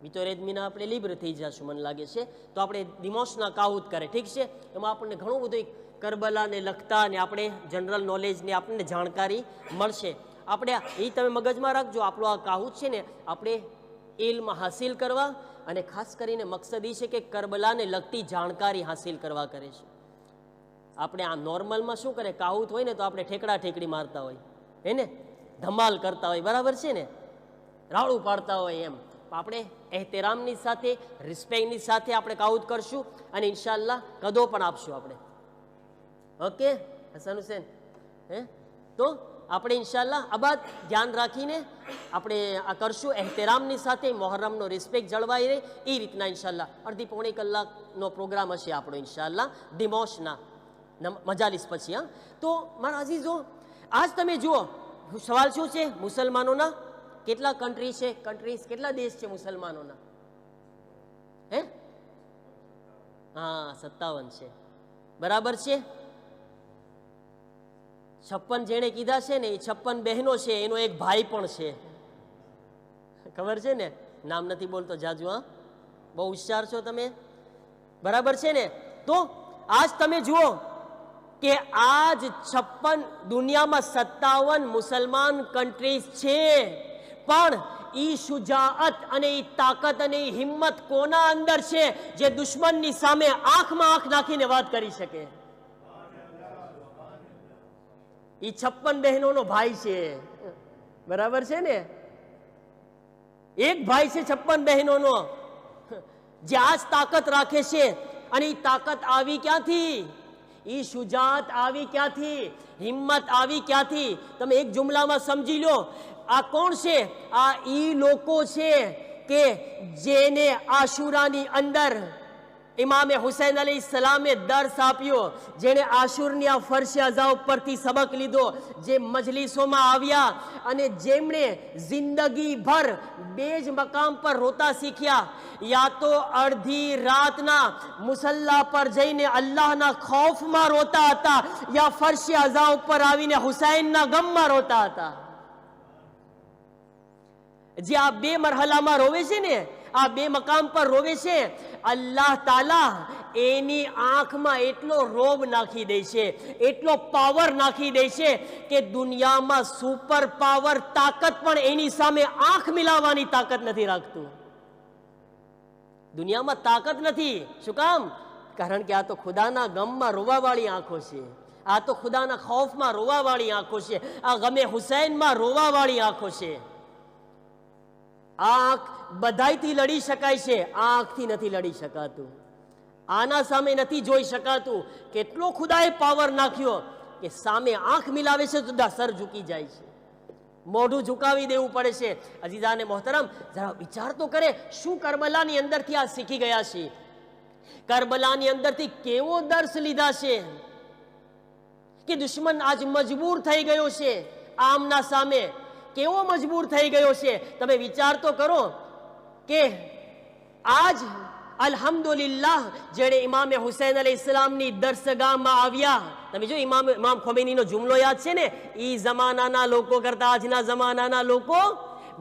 વિતોરેદમીના આપણે લીબ્ર થઈ જશું મને લાગે છે. તો આપણે દિમોશના કાઉત કરે, ઠીક છે? એમાં આપણને ઘણું બધું કરબલાને લગતા અને આપણે જનરલ નોલેજની આપણને જાણકારી મળશે. આપણે એ તમે મગજમાં રાખજો, આપણો આ કાઉત છે ને, આપણે ઇલ્મ હાસિલ કરવા અને ખાસ કરીને મકસદ એ છે કે કરબલાને લગતી જાણકારી હાસિલ કરવા કરે છે. આપણે આ નોર્મલમાં શું કરે, કાઉત હોય ને તો આપણે ઠેકડા ઠેકડી મારતા હોય, હે ને, ધમાલ કરતા હોય, બરાબર છે ને, રાડું પાડતા હોય. એમ આપણે એહતરામની સાથે, રિસ્પેક્ટની સાથે આપણે કાઉત કરશું અને ઇન્શાઅલ્લાહ કદો પણ આપશું આપણે. ઓકે હસન હુસેન? તો આપણે ઇન્શાઅલ્લાહ આ બાદ ધ્યાન રાખીને આપણે આ કરશું, એહતરામની સાથે, મોહર્રમનો રિસ્પેક્ટ જળવાઈ રહે એ રીતના ઇન્શાઅલ્લાહ. અડધી પોણી કલાકનો પ્રોગ્રામ હશે આપણો ઇન્શાઅલ્લાહ દિમોશના મજાલીસ પછી. હા, તો મારા અઝીઝો, આજ તમે જુઓ સવાલ શું છે? મુસલમાનોના કેટલા કન્ટ્રીઝ કેટલા દેશ છે મુસલમાનોના? હા, 57 છે, બરાબર છે. 56 જેણે કીધા છે ને, એ 56 બહેનો છે, એનો એક ભાઈ પણ છે, ખબર છે ને? નામ નથી બોલતો જાજુ, હા, બહુ હોશિયાર છો તમે, બરાબર છે ને? તો આજ તમે જુઓ કે આજ 56 દુનિયામાં 57 મુસલમાન કન્ટ્રીઝ છે, પણ ઈ શુજાઅત અને ઈ તાકાત અને ઈ હિંમત કોના અંદર છે જે દુશ્મનની સામે આંખમાં આંખ નાખીને વાત કરી શકે? ઈ 56 બહેનોનો ભાઈ છે, બરાબર છે ને? એક ભાઈ છે 56 બહેનોનો, જે આજ તાકાત રાખે છે. અને ઈ તાકાત આવી ક્યાંથી? ઈ શુજાત આવી ક્યાંથી? હિંમત આવી ક્યાંથી? તમે એક જુમલામાં સમજી લો, આ કોણ છે? આ ઈ લોકો છે કે જેને આશુરાની અંદર ઇમામે હુસૈન અલૈહિસ્સલામે દર્સ આપ્યો, જેણે આશુરની આ ફરશે અઝા ઉપરથી સબક લીધો, જે મજલિસોમાં આવ્યા અને જેમણે જિંદગીભર બે જ મકામ પર રોતા શીખ્યા, યા તો અડધી રાતના મુસલ્લા પર જઈને અલ્લાહના ખૌફમાં રોતા હતા, યા ફરશે અઝા ઉપર આવીને હુસૈનના ગમમાં રોતા હતા. જે આ બે મરહલામાં રોવે છે ને, આ બે મકામ પર રોવે છે, અલ્લાહ તાલા એની આંખમાં એટલો રોબ નાખી દે છે, એટલો પાવર નાખી દે છે કે દુનિયામાં સુપર પાવર તાકાત પણ એની સામે આંખ મિલાવવાની તાકાત નથી રાખતું. દુનિયામાં તાકાત નથી. શું કામ? કારણ કે આ તો ખુદાના ગમમાં રોવાવાળી આંખો છે, આ તો ખુદાના ખૌફમાં રોવાવાળી આંખો છે, આ ગમે હુસૈનમાં રોવાવાળી આંખો છે. આંખ બધાયથી લડી શકાય છે, આંખથી નથી લડી શકાતું, આના સામે નથી જોઈ શકાતું. કેટલો ખુદાએ પાવર નાખ્યો કે સામે આંખ મિલાવે છે તો સર ઝૂકી જાય છે, મોઢું ઝુકાવી દેવું પડે છે. અજીઝાને મોહતરમ, જરા વિચાર તો કરે, શું કરબલાની અંદરથી આ શીખી ગયા છે? કરબલાની અંદરથી કેવો દર્શ લીધા છે કે દુશ્મન આજ મજબૂર થઈ ગયો છે આમના સામે, કેવો મજબૂર થઈ ગયો છે. તમે વિચાર તો કરો કે આજ અલ્હમ્દુલિલ્લાહ જેણે ઇમામે હુસૈન અલૈહિસ્સલામની દરસગાહમાં આવ્યા, તમે જો ઇમામ ખોમેનીનો જુમલો યાદ છે ને, ઈ જમાનાના લોકો કરતા આજના જમાનાના લોકો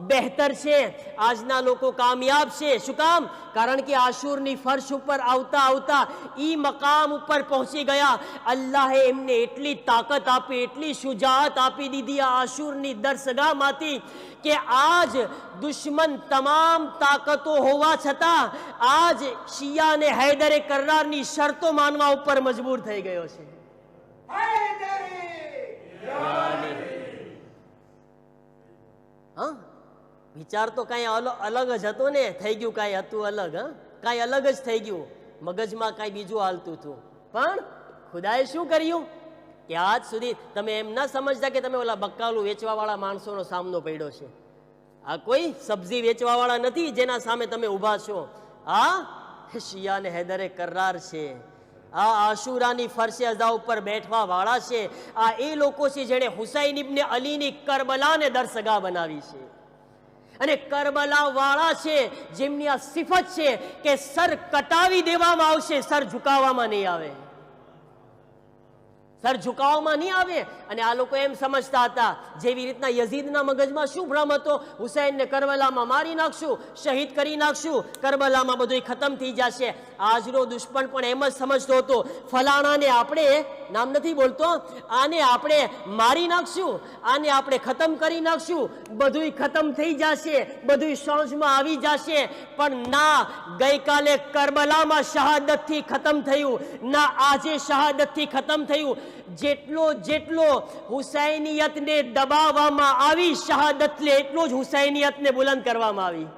બહેતર છે, આજના લોકો કામયાબ છે. શું કામ? કારણ કે આશુરની ફર્શ ઉપર આવતા આવતા ઈ મકામ ઉપર પહોંચી ગયા. અલ્લાહે એમને એટલી તાકાત આપી, એટલી શુજાઅત આપી દીધી આ આશુરની દરસગાહમાંથી કે આજ દુશ્મન તમામ તાકાતો હોવા છતાં આજ શિયા અને હૈદરે કર્રારની શરતો માનવા ઉપર મજબૂર થઈ ગયો છે. હા, વિચાર તો કાંઈ અલગ જ હતો ને, થઈ ગયું કાંઈ હતું અલગ. હા, કાંઈ અલગ જ થઈ ગયું, મગજમાં કાંઈ બીજું હાલતું હતું. પણ ખુદાએ શું કર્યું કે આજ સુધી તમે એમ ના સમજતા કે તમે ઓલા બક્કાલું વેચવાવાળા માણસોનો સામનો પડ્યો છે. આ કોઈ સબ્જી વેચવાવાળા નથી જેના સામે તમે ઊભા છો. આ શિયા અને હૈદરે કર્રાર છે, આ આશુરાની ફરશે અઝા ઉપર બેઠવા વાળા છે. આ એ લોકો છે જેણે હુસૈન ઇબ્ને અલીની કરબલાને દરસગાહ બનાવી છે. અને કરબલા વાળા છે જેમની આ સિફત છે કે સર કટાવી દેવામાં આવશે, સર ઝુકાવવામાં નહીં આવે, સર ઝુકાવવામાં નહીં આવે. અને આ લોકો એમ સમજતા હતા, જેવી રીતના યઝીદના મગજમાં શું ભ્રમ હતો, હુસૈનને કરબલામાં મારી નાખશું, શહીદ કરી નાખશું, કરબલામાં બધું ખતમ થઈ જશે. આજનો દુશ્મન પણ એમ જ સમજતો હતો, ફલાણાને આપણે, નામ નથી બોલતો, આને આપણે મારી નાખશું, આને આપણે ખતમ કરી નાખશું, બધું ખતમ થઈ જશે, બધું સોજમાં આવી જશે. પણ ના, ગઈકાલે કરબલામાં શહાદતથી ખતમ થયું, ના આજે શહાદતથી ખતમ થયું. જેટલો હુસૈનિયતને દબાવવામાં આવી શહાદતને, એટલો જ હુસૈનિયતને બુલંદ કરવામાં આવી,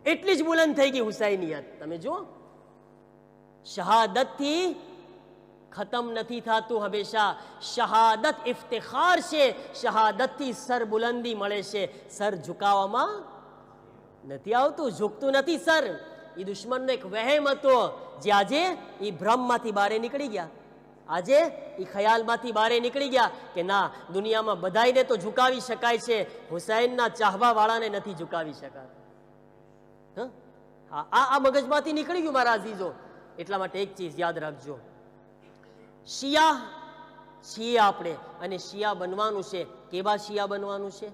એટલી જ બુલંદ થઈ ગઈ હુસૈનિયત. તમે જુઓ, શહાદતથી ખતમ નથી થતું હંમેશા. શહાદત ઇફ્તિખાર છે, શહાદતથી સર બુલંદી મળે છે, સર ઝુકાવવામાં નથી આવતું, ઝૂકતું નથી સર. એ દુશ્મનનો એક વહેમ હતો જે આજે એ ભ્રમમાંથી બહાર નીકળી ગયા, આજે એ ખ્યાલમાંથી બહાર નીકળી ગયા કે ના, દુનિયામાં બધાઈને તો ઝુકાવી શકાય છે, હુસૈનના ચાહવા વાળાને નથી ઝુકાવી શકાતું. આ મગજમાંથી નીકળી ગયું મારા અઝીઝો. એટલા માટે એક ચીજ યાદ રાખજો, શિયા છીએ આપણે, અને શિયા બનવાનું છે. કેવા શિયા બનવાનું છે?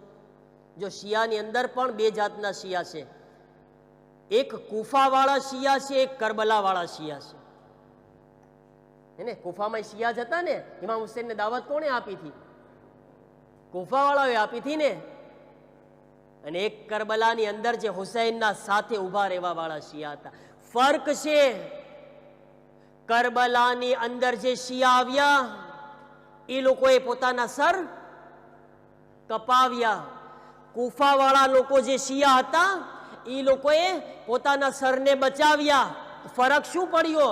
જો શિયાની અંદર પણ બે જાતના શિયા છે, એક કુફા વાળા શિયા છે, એક કરબલા વાળા શિયા છે. એને કુફામાં શિયા જ હતા ને, ઇમામ હુસૈનને દાવત કોણે આપી હતી? કુફાવાળાએ આપી હતી ને. અને એક કરબલાની અંદર જે હુસૈનના સાથે ઊભા રહેવા વાળા શિયા હતા. ફર્ક છે, કરબલાની અંદર જે શિયા આવ્યા એ લોકોએ પોતાના સર કપાવ્યા. કુફાવાળા લોકો જે શિયા હતા એ લોકોએ પોતાના સરને બચાવ્યા. ફરક શું પડ્યો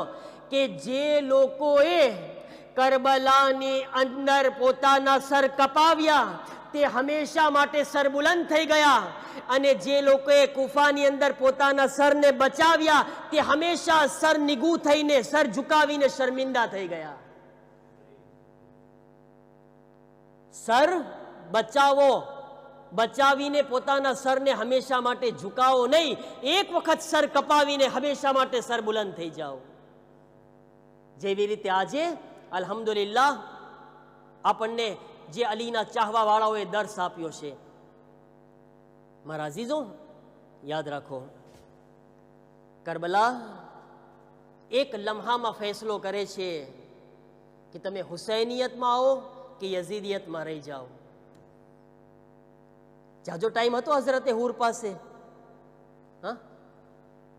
કે જે લોકોએ કરબલાની અંદર પોતાના સર કપાવ્યા તે હંમેશા માટે સર બુલંદ થઈ ગયા, અને જે લોકોએ કુફાની અંદર પોતાના સરને બચાવ્યા તે હંમેશા સર નિગુ થઈને, સર ઝુકાવીને શર્મિંદા થઈ ગયા. સર બચાવો, બચાવીને પોતાના સરને હંમેશા માટે ઝુકાવો નહીં. એક વખત સર કપાવીને હંમેશા માટે સર બુલંદ થઈ જાઓ. જેવી રીતે આજે અલ્હમ્દુલિલ્લાહ આપણને જે અલીના ચાહવા વાળાઓએ દર્શ આપ્યો છે. મારા અઝીઝો, યાદ રાખો, કરબલા એક લમ્હામાં ફેસલો કરે છે કે તમે હુસૈનિયતમાં આવો કે યઝીદિયતમાં રહી જાઓ. જાજો ટાઈમ હતો હઝરતે હુર પાસે? હા,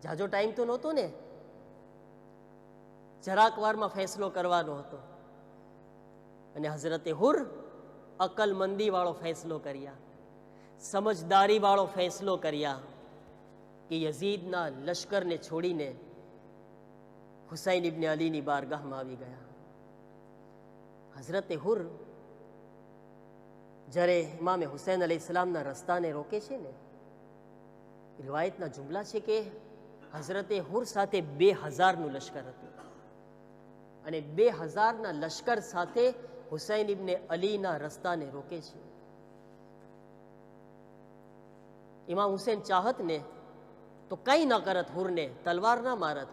જાજો ટાઈમ તો નહોતો ને. જરાક વારમાં ફેસલો કરવાનો હતો. અને હઝરતે હુર અકલમંદી વાળો ફેસલો કર્યા, સમજદારી વાળો ફેસલો કર્યા કે યઝીદના લશ્કરને છોડીને હુસૈન ઇબ્ને અલીની બારગાહમાં આવી ગયા. હઝરતે હુર જ્યારે ઇમામે હુસૈન અલૈહિસ્સલામના રસ્તાને રોકે છે ને, રિવાયતના જુમલા છે કે હઝરતે હુર સાથે 2000નું લશ્કર હતું, અને 2000ના લશ્કર સાથે હુસૈન ઇબ્ને અલીના રસ્તાને રોકે છે. ઇમામ હુસૈન ચાહત ને તો કંઈ ન કરત, હુરને તલવાર ના મારત,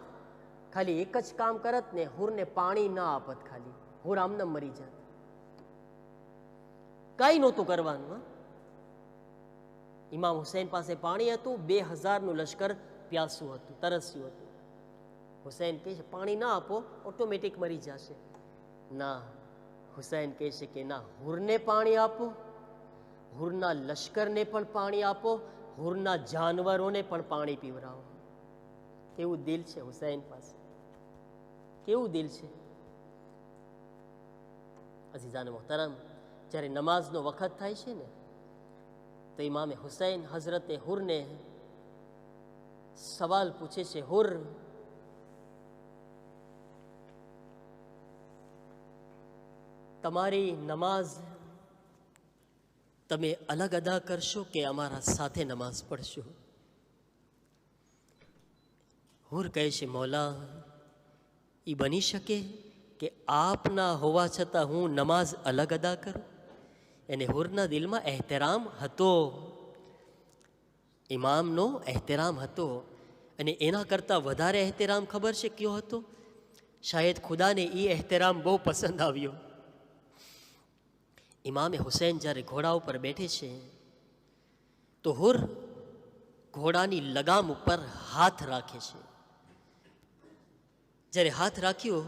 ખાલી એક જ કામ કરત ને, હુરને પાણી ના આપત, ખાલી હુર આમને મરી જાત. કઈ નહોતું કરવાનું. ઇમામ હુસૈન પાસે પાણી હતું, 2000નું લશ્કર પ્યાસું હતું, તરસ્યું હતું. હુસૈન કહે છે પાણી ના આપો, ઓટોમેટિક મરી જશે. ના, હુસૈન કહે છે કે ના, હુરને પાણી આપો, હુરના લશ્કરને પણ પાણી આપો, હુરના જાનવરોને પણ પાણી પીવડાવો. કેવું દિલ છે હુસૈન પાસે, કેવું દિલ છે. અઝીઝાને મોહતરમ, જ્યારે નમાઝનો વખત થાય છે ને, તો ઇમામે હુસૈન હઝરતે હુરને સવાલ પૂછે છે, હુર, તમારી નમાઝ તમે અલગ અદા કરશો કે અમારા સાથે નમાઝ પડશો? હુર કહે છે, મૌલા, એ બની શકે કે આપના હોવા છતાં હું નમાઝ અલગ અદા કરું? એને હુરના દિલમાં એહતરામ હતો, ઇમામનો એહતરામ હતો. અને એના કરતાં વધારે એહતરામ ખબર છે કયો હતો? શાયદ ખુદાને એ એહતરામ બહુ પસંદ આવ્યો. ઇમામે હુસૈન જ્યારે ઘોડા ઉપર બેઠે છે તો હુર ઘોડાની લગામ ઉપર હાથ રાખે છે. જ્યારે હાથ રાખ્યો,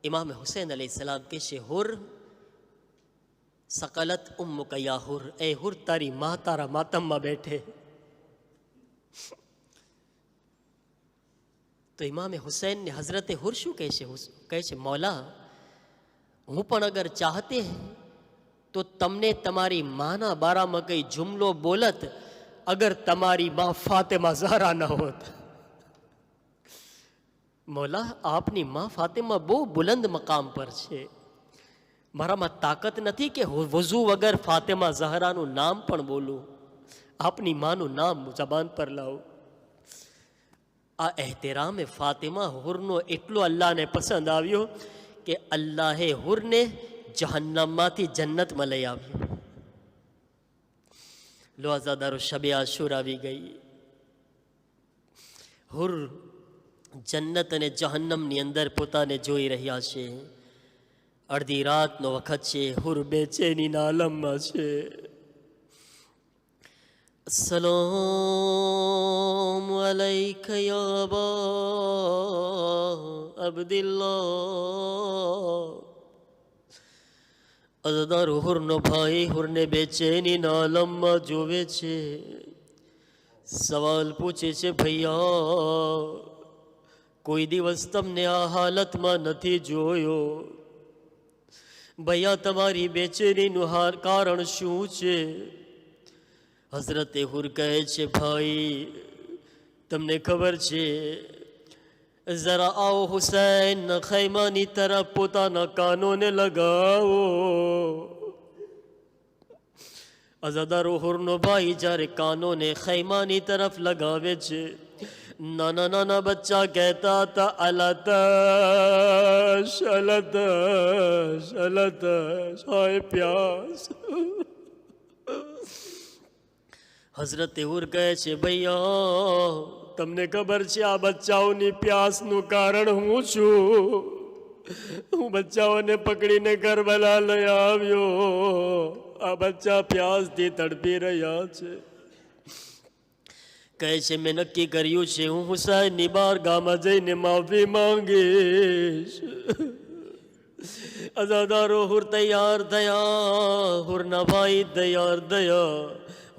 ઇમામે હુસૈન અલૈહિસ્સલામ કહે છે, હુર, સકલત ઉમ્મુક યા હુર, એ હુર, તારી મા તારા માતમમાં બેઠે. તો ઇમામે હુસૈનને હઝરતે હુર શું કહે છે? કહે છે, મૌલા, હું પણ અગર ચાહતે તો તમને તમારી માના બારામાં કઈ જુમલો બોલત અગર તમારી માં ફાતિમા ઝહરા ન હોત. મૌલા, આપની માં ફાતિમા બહુ બુલંદ મકામ પર છે. મારામાં તાકાત નથી કે વઝુ વગર ફાતિમા ઝહરાનું નામ પણ બોલું. આપની માનું નામ જબાન પર લાવું. આ એહતરામે ફાતિમા હુરનો એટલો અલ્લાહને પસંદ આવ્યો કે અલ્લાહે હુરને જહન્નમમાંથી જન્નતમાં લઈ આવ્યો. લો આઝાદારો, શબે આશુર આવી ગઈ. હુર જન્નત અને જહન્નમની અંદર પોતાને જોઈ રહ્યા છે. અડધી રાતનો વખત છે. હુર બેચેનીના આલમમાં છે. अस्सलामु अलैका या अबा અબ્દિલ્લાહ. અઝાદાર હુરનો ભાઈ હુરને બેચેનીના આલમમાં જોવે છે. સવાલ પૂછે છે, ભૈયા કોઈ દિવસ તમને આ હાલતમાં નથી જોયો. ભૈયા તમારી બેચેનીનું કારણ શું છે? હઝરતે હુર કહે છે, ભાઈ તમને ખબર છે, જરા આવો હુસૈનના ખૈમાની તરફ પોતાના કાનોને લગાવો. અઝાદારો હુરનો ભાઈ જ્યારે કાનોને ખૈમાની તરફ લગાવે છે, નાના નાના બચ્ચા કહેતા હતા, અલતશ અલતશ અલતશ, હાય પ્યાસ. હઝરતે હુર કહે છે, ભૈયા તમને ખબર છે આ બચ્ચાઓની પ્યાસનું કારણ હું છું? હું બચ્ચાઓને પકડીને કરબલા લઈ આવ્યો. આ બચ્ચા પ્યાસથી તડપી રહ્યા છે. કહે છે, મેં નક્કી કર્યું છે હું હુસૈનની બારગાહમાં જઈને માફી માંગીશ. અઝાદારો હુર તૈયાર થયા, હુરના ભાઈ તૈયાર થયા,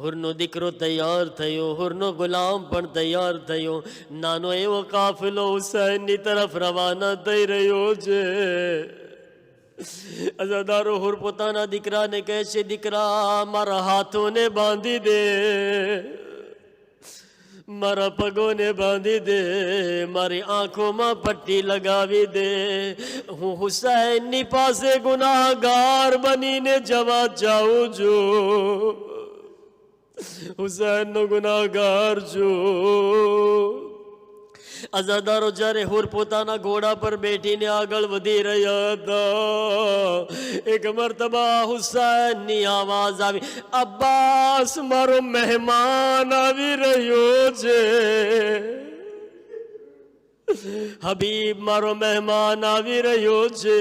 હુરનો દીકરો તૈયાર થયો, હુરનો ગુલામ પણ તૈયાર થયો. નાનો એવો કાફિલો હુસૈનની તરફ રવાના થઈ રહ્યો છે. અઝાદારો હુર પોતાના દીકરાને કહે છે, દીકરા મારા હાથોને બાંધી દે, મારા પગોને બાંધી દે, મારી આંખોમાં પટ્ટી લગાવી દે. હું હુસૈનની પાસે ગુનાહગાર બનીને જવા જાઉં છું. હુસૈનનો ગુનાહગાર છું. અઝાદારો જ્યારે હુર પોતાના ઘોડા પર બેઠીને આગળ વધી રહ્યા હતા, એક મરતબા હુસૈનની આવાજ આવી, અબ્બાસ મારો મહેમાન આવી રહ્યો છે. હબીબ મારો મહેમાન આવી રહ્યો છે.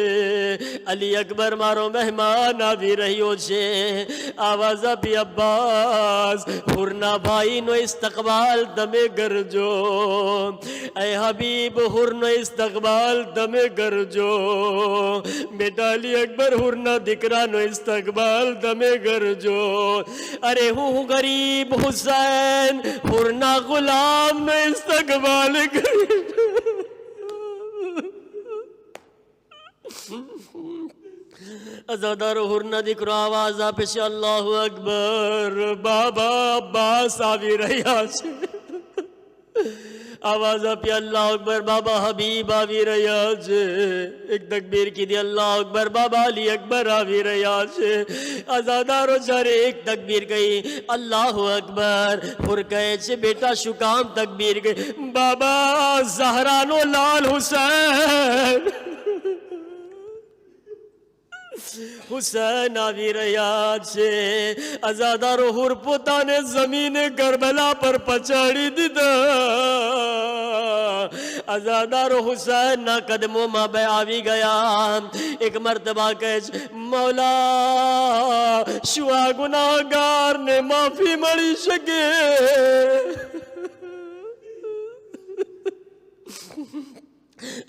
અલી અકબર મારો મહેમાન આવી રહ્યો છે. આવાજ આપી, અબ્બાસ હુરના ભાઈનો ઇસ્તકબાલ તમે કરજો. એ હબીબ હુરનો ઇસ્તકબાલ તમે કરજો. બેટા અલી અકબર હુરના દીકરાનો ઇસ્તકબાલ તમે કરજો. અરે હું ગરીબ હુસૈન હુરના ગુલામનો ઇસ્તકબાલ કરીશ. અઝાદારો હુરના દીકરો આવાજ આપે છે, અલ્લાહુ અકબર, બાબા અબ્બાસ આવી રહ્યા છે. આવાજ આપી, અલ્લાહુ અકબર, બાબા હબીબ આવી રહ્યા છે. એક તકબીર કીધી, અલ્લાહુ અકબર, બાબા અલી અકબર આવી રહ્યા છે. અઝાદારો જ્યારે એક તકબીર કહી, અલ્લાહુ અકબર, હુર કહે છે, બેટા શું કામ તકબીર કહી? બાબા ઝહરાનો લાલ હુસૈન, હુસૈન આવી રહ્યા છે. અઝાદારો હુર પોતાને જમીને કરબલા પર પછાડી દીધા. અઝાદારો હુસૈનના કદમોમાં બે આવી ગયા. એક મરતબા કહે છે, મૌલા શું આ ગુનાહગારને માફી મળી શકે?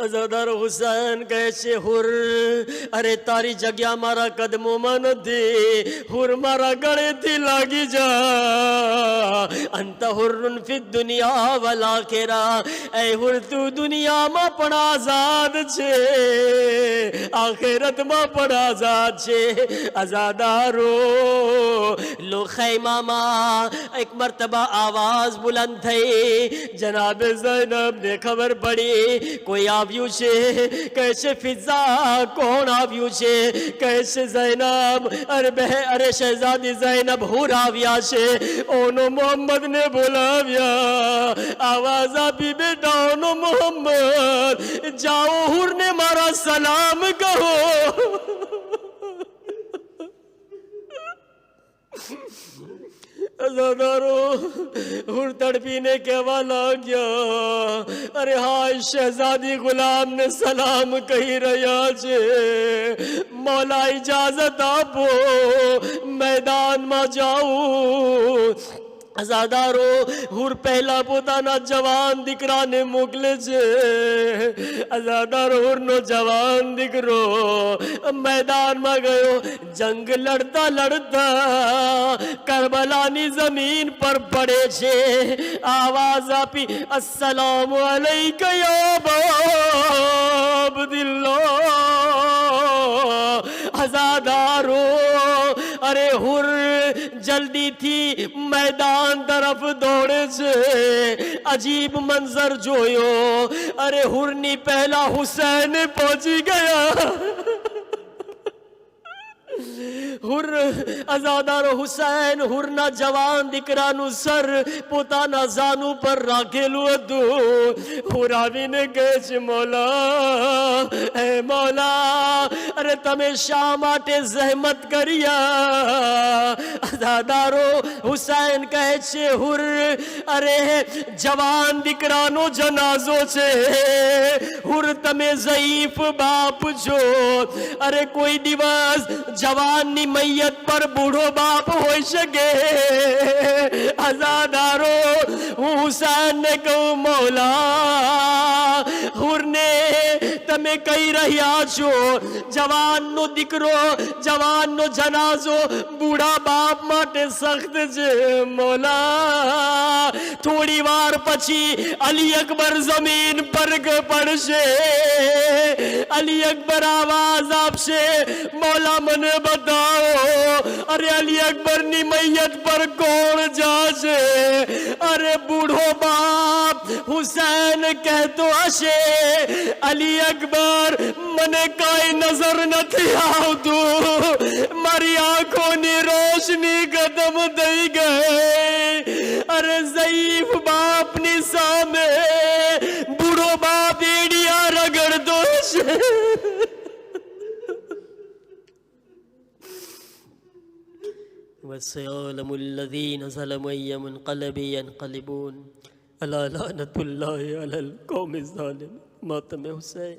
અઝાદારો હુસૈન કહે છે, હુર અરે તારી જગ્યા મારા કદમોમાં નથી. હુર મારા ગળેથી લાગી જા. અંત હુર્રુન ફિ દુનિયા વલ આખિરા. એ હુર તું દુનિયામાં પણ આઝાદ છે, આખિરતમાં પણ આઝાદ છે. અઝાદારો લો ખૈમામાં એક મરતબા આવાજ બુલંદ થઈ. જનાબ ઝૈનબને ખબર પડી કોઈ આવ્યું છે. કહે છે, ફિઝા કોણ આવ્યું છે? કહે છે, ઝૈનબ. અરે શહેઝાદી ઝૈનબ હુર આવ્યા છે. ઓનો મોહમ્મદ ને બોલાવ્યા. આવાજ આપી, બેટા ઓનો મોહમ્મદ, જાઓ હુર ને મારા સલામ કહો. અઝાદારો હુર તડપીને કહેવા લાગ્યા, અરે હાય શહેઝાદી ગુલામને સલામ કહી રહ્યા છે. મૌલા ઇજાઝત આપો, મેદાનમાં જાઉં. અઝાદારો હુર પહેલા પોતાના જવાન દીકરાને મોકલે છે. અઝાદારો હુરનો જવાન દીકરો મેદાનમાં ગયો. જંગ લડતા લડતા કરબલાની જમીન પર પડે છે. આવાજ આપી, અસ્સલામુ અલૈકા યા બાબ દિલ્લા. અઝાદારો અરે હુર જલ્દીથી મેદાન તરફ દોડે છે. અજીબ મંજર જોયો. અરે હુરની પહેલા હુસૈન પહોંચી ગયા. હુર અઝાદારો હુસૈન હુરના જવાન દીકરાનું સર પોતાના ઝાનુ પર રાખેલું હતું. હુર આવીને કહે છે, મોલા, હે મોલા, અરે તમે શા માટે જહેમત કર્યા? અઝાદારો હુસૈન કહે છે, હુર, અરે જવાન દીકરાનો જનાઝો છે. હુર તમે ઝઈફ બાપ છો. અરે કોઈ દિવસ જવાનની મૈયત પર બૂઢો બાપ હોઈ શકે? અઝાદારો હું હુસૈનને કહું, મોલા, હુરને તમે કહી રહ્યા છો જવાનનો દીકરો, જવાનનો જનાઝો બૂઢા બાપ માટે સખ્ત છે. મોલા, થોડી વાર પછી અલી અકબર જમીન પર પડશે. અલી અકબર આવાજ આપશે, મોલા મને बताओ, अरे अली अकबर ની મૈયત પર કોણ જાશે? અરે બૂઢો બાપ હુસૈન કહેતો હશે, અલી અકબર મને કઈ નજર નથી આવતું, મારી આંખોની રોશની ખતમ થઈ ગઈ. અરે ઝઈફ બાપની સામે બૂઢો બાપ એડિયા રગડતો હશે. وَسَيَعْلَمُ الَّذِينَ ظَلَمُوا أَيَّ مُنْقَلَبٍ يَنْقَلِبُونَ أَلَا لَعْنَةُ اللَّهِ عَلَى الْقَوْمِ الظَّالِمِينَ. ماتم حسین.